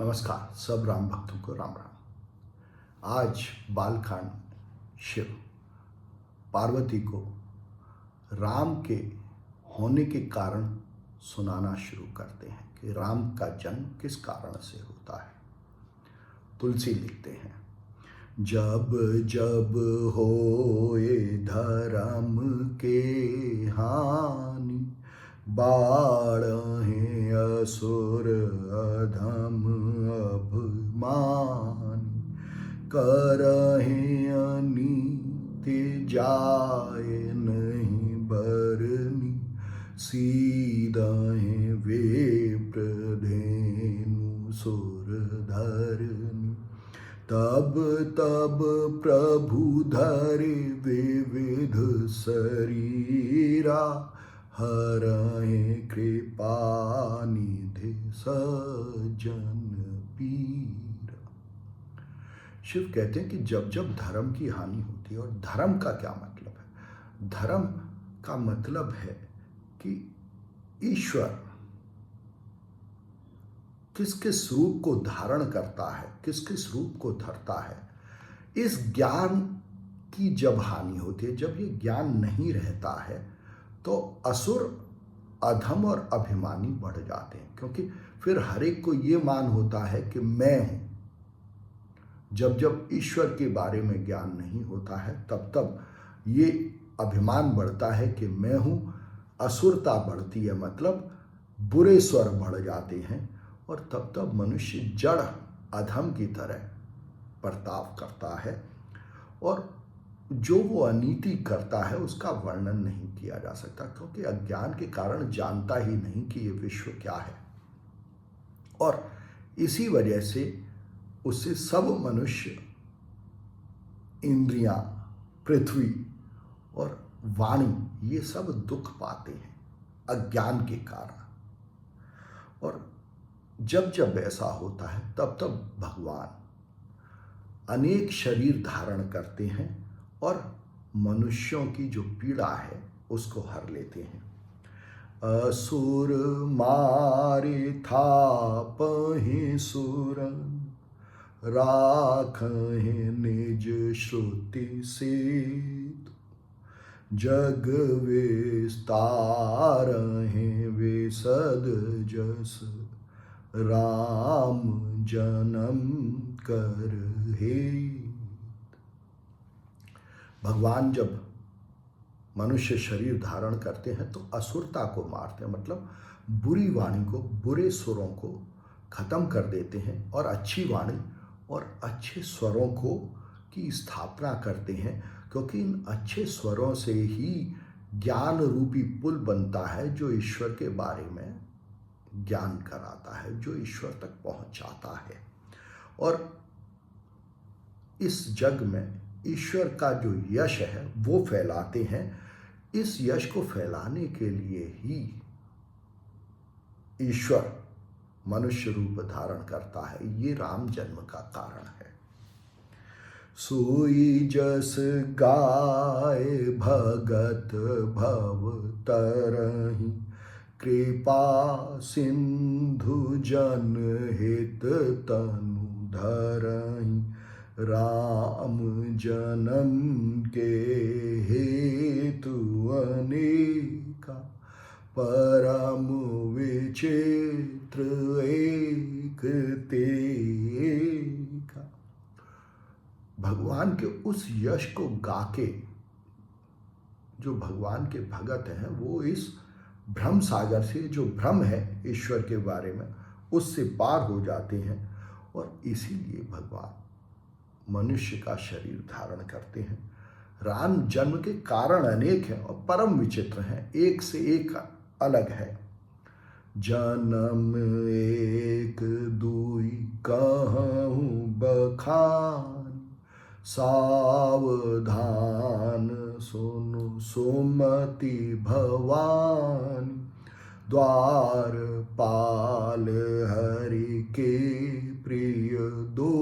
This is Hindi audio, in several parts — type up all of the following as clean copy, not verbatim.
नमस्कार सब राम भक्तों को राम राम। आज बालकांड शिव पार्वती को राम के होने के कारण सुनाना शुरू करते हैं कि राम का जन्म किस कारण से होता है। तुलसी लिखते हैं, जब जब होए धर्म के हानि, बाढ़हें असुर अधम अभिमानी, करहें अनीति जाए नहीं बरनी, सीदहें विप्र धेनु सुर धरनी, तब तब प्रभु धरे विविध शरीरा, हरहें कृपा निधि सज्जन पीरा। शिव कहते हैं कि जब जब धर्म की हानि होती है, और धर्म का क्या मतलब है? धर्म का मतलब है कि ईश्वर किस किस रूप को धारण करता है, किस किस रूप को धरता है, इस ज्ञान की जब हानि होती है, जब ये ज्ञान नहीं रहता है, तो असुर अधम और अभिमानी बढ़ जाते हैं, क्योंकि फिर हर एक को ये मान होता है कि मैं हूं। जब जब ईश्वर के बारे में ज्ञान नहीं होता है, तब तब ये अभिमान बढ़ता है कि मैं हूं। असुरता बढ़ती है, मतलब बुरे स्वर बढ़ जाते हैं, और तब तब मनुष्य जड़ अधम की तरह बर्ताव करता है, और जो वो अनीति करता है उसका वर्णन नहीं किया जा सकता, क्योंकि अज्ञान के कारण जानता ही नहीं कि ये विश्व क्या है। और इसी वजह से उससे सब मनुष्य, इंद्रियां, पृथ्वी और वाणी, ये सब दुख पाते हैं अज्ञान के कारण। और जब जब ऐसा होता है, तब तब भगवान अनेक शरीर धारण करते हैं और मनुष्यों की जो पीड़ा है उसको हर लेते हैं। असुर मारे थापहि सुरन, राखहि निज श्रुति सेतु, जग विस्तारहि विशद जस, राम जन्म कर हेत। भगवान जब मनुष्य शरीर धारण करते हैं तो असुरता को मारते हैं, मतलब बुरी वाणी को, बुरे स्वरों को खत्म कर देते हैं, और अच्छी वाणी और अच्छे स्वरों को की स्थापना करते हैं, क्योंकि इन अच्छे स्वरों से ही ज्ञान रूपी पुल बनता है, जो ईश्वर के बारे में ज्ञान कराता है, जो ईश्वर तक पहुंचाता है। और इस जग में ईश्वर का जो यश है वो फैलाते हैं। इस यश को फैलाने के लिए ही ईश्वर मनुष्य रूप धारण करता है। ये राम जन्म का कारण है। सोई जस गाय भगत भव तरहि, कृपा सिंधु जन हित तनु धरहि, राम जन्म के हेतु अनेका, परम विचित्र एक तेका। भगवान के उस यश को गाके जो भगवान के भगत हैं, वो इस भ्रम सागर से, जो भ्रम है ईश्वर के बारे में, उससे पार हो जाते हैं। और इसीलिए भगवान मनुष्य का शरीर धारण करते हैं। राम जन्म के कारण अनेक हैं और परम विचित्र हैं, एक से एक अलग है। जन्म एक दुई कहूँ बखान, सावधान सुनु सुमति भवानी, द्वारपाल हरि के प्रिय दो,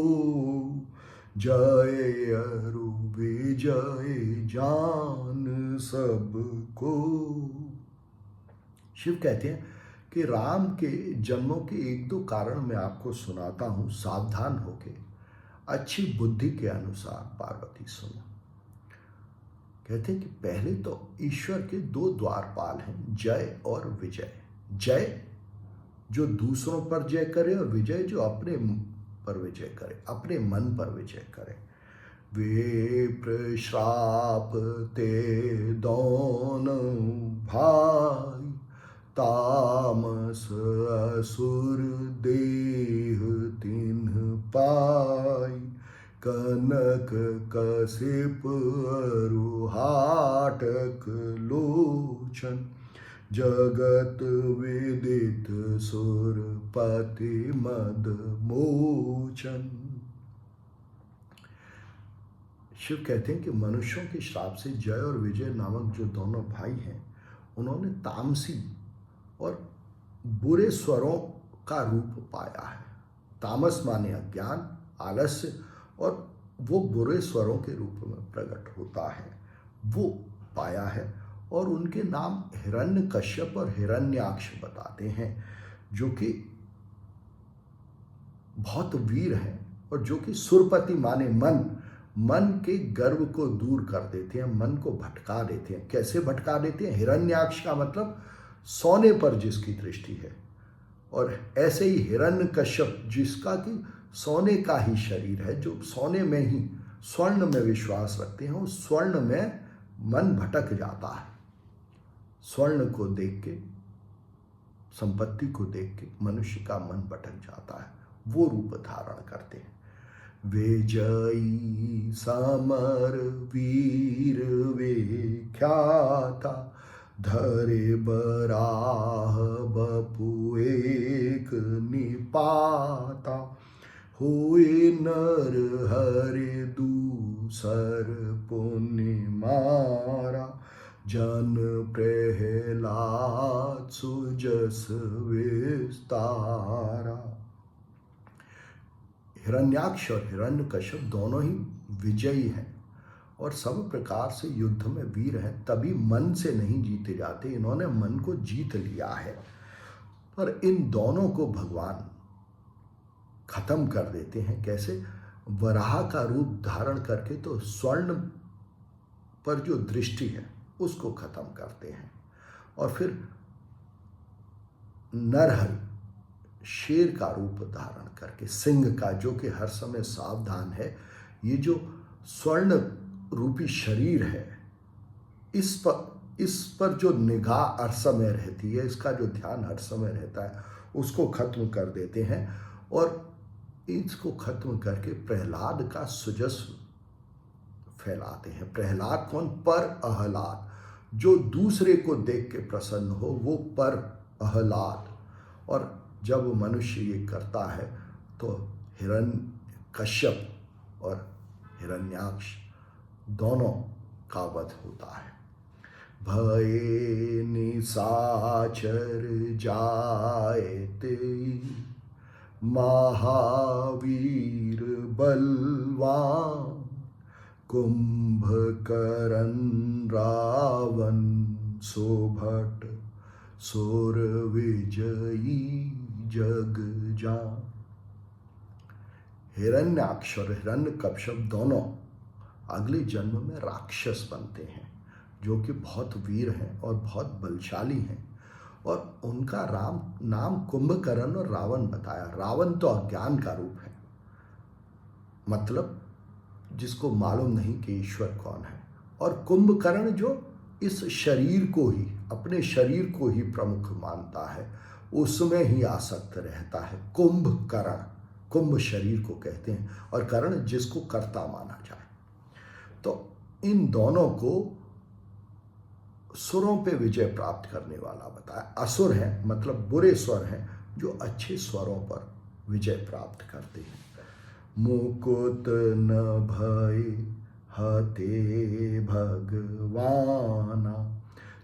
जय अरु विजय जान सबको। शिव कहते हैं कि राम के जन्मों के एक दो कारण मैं आपको सुनाता हूं, सावधान होके अच्छी बुद्धि के अनुसार पार्वती सुनो। कहते हैं कि पहले तो ईश्वर के दो द्वारपाल हैं, जय और विजय। जय जो दूसरों पर जय करे और विजय जो अपने पर विजय करे, अपने मन पर विजय करे। विप्र श्राप ते दोनों भाई, तामस असुर देह तिन्ह पाई। कनक कसिप अरु हाटक लोचन, जगत विदित सुरपति मद मोचन। शिव कहते हैं कि मनुष्यों के श्राप से जय और विजय नामक जो दोनों भाई हैं, उन्होंने तामसी और बुरे स्वरों का रूप पाया है। तामस माने अज्ञान, आलस्य, और वो बुरे स्वरों के रूप में प्रकट होता है, वो पाया है। और उनके नाम हिरण्यकश्यप और हिरण्याक्ष बताते हैं, जो कि बहुत वीर हैं और जो कि सुरपति माने मन के गर्व को दूर कर देते हैं, मन को भटका देते हैं। कैसे भटका देते हैं? हिरण्याक्ष का मतलब सोने पर जिसकी दृष्टि है, और ऐसे ही हिरण्यकश्यप जिसका कि सोने का ही शरीर है, जो सोने में ही, स्वर्ण में विश्वास रखते हैं, उस स्वर्ण में मन भटक जाता है। स्वर्ण को देख के, संपत्ति को देख के मनुष्य का मन भटक जाता है, वो रूप धारण करते हैं। विजयी समर वीर विख्याता, धरे बराह बपु एक निपाता। हुए नर हरे दूसर पुण्य मारा, जन प्रहलाद सुजस विस्तारा। हिरण्याक्ष और हिरण्यकश्यप दोनों ही विजयी हैं और सब प्रकार से युद्ध में वीर हैं, तभी मन से नहीं जीते जाते। इन्होंने मन को जीत लिया है, पर इन दोनों को भगवान खत्म कर देते हैं। कैसे? वराह का रूप धारण करके तो स्वर्ण पर जो दृष्टि है उसको खत्म करते हैं, और फिर नरहरि शेर का रूप धारण करके, सिंह का, जो कि हर समय सावधान है। ये जो स्वर्ण रूपी शरीर है, इस पर जो निगाह हर समय रहती है, इसका जो ध्यान हर समय रहता है, उसको खत्म कर देते हैं। और इसको खत्म करके प्रहलाद का सुजस्व फैलाते हैं। प्रहलाद कौन? पर अहलाद, जो दूसरे को देख के प्रसन्न हो, वो पर अहलाद। और जब मनुष्य ये करता है तो हिरण्यकश्यप और हिरण्याक्ष दोनों का वध होता है। भय निशाचर जायते, महावीर बलवान। कुंभकर्ण रावण सोभट, सुर विजयी जग जान। हिरण्याक्ष और हिरण्यकश्यप दोनों अगले जन्म में राक्षस बनते हैं, जो कि बहुत वीर हैं और बहुत बलशाली हैं। और उनका नाम कुंभकर्ण और रावण बताया। रावण तो अज्ञान का रूप है, मतलब जिसको मालूम नहीं कि ईश्वर कौन है। और कुंभकर्ण जो इस शरीर को ही, अपने शरीर को ही प्रमुख मानता है, उसमें ही आसक्त रहता है। कुंभकर्ण, कुंभ शरीर को कहते हैं, और कर्ण जिसको कर्ता माना जाए। तो इन दोनों को सुरों पे विजय प्राप्त करने वाला बताया। असुर हैं, मतलब बुरे स्वर हैं, जो अच्छे स्वरों पर विजय प्राप्त करते हैं। मुकुत न भय हते भगवाना,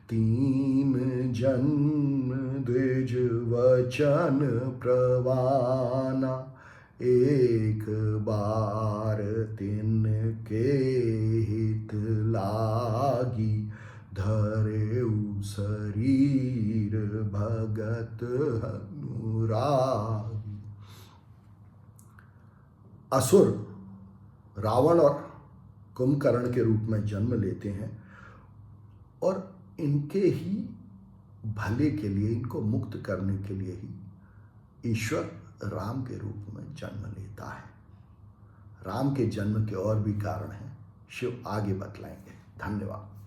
तीन जन्म द्विज वचन प्रवाना। एक बार तिनके हित लागी, धरे शरीर भगत असुर रावण और कुंभकर्ण के रूप में जन्म लेते हैं और इनके ही भले के लिए, इनको मुक्त करने के लिए ही ईश्वर राम के रूप में जन्म लेता है। राम के जन्म के और भी कारण हैं, शिव आगे बतलाएंगे। धन्यवाद।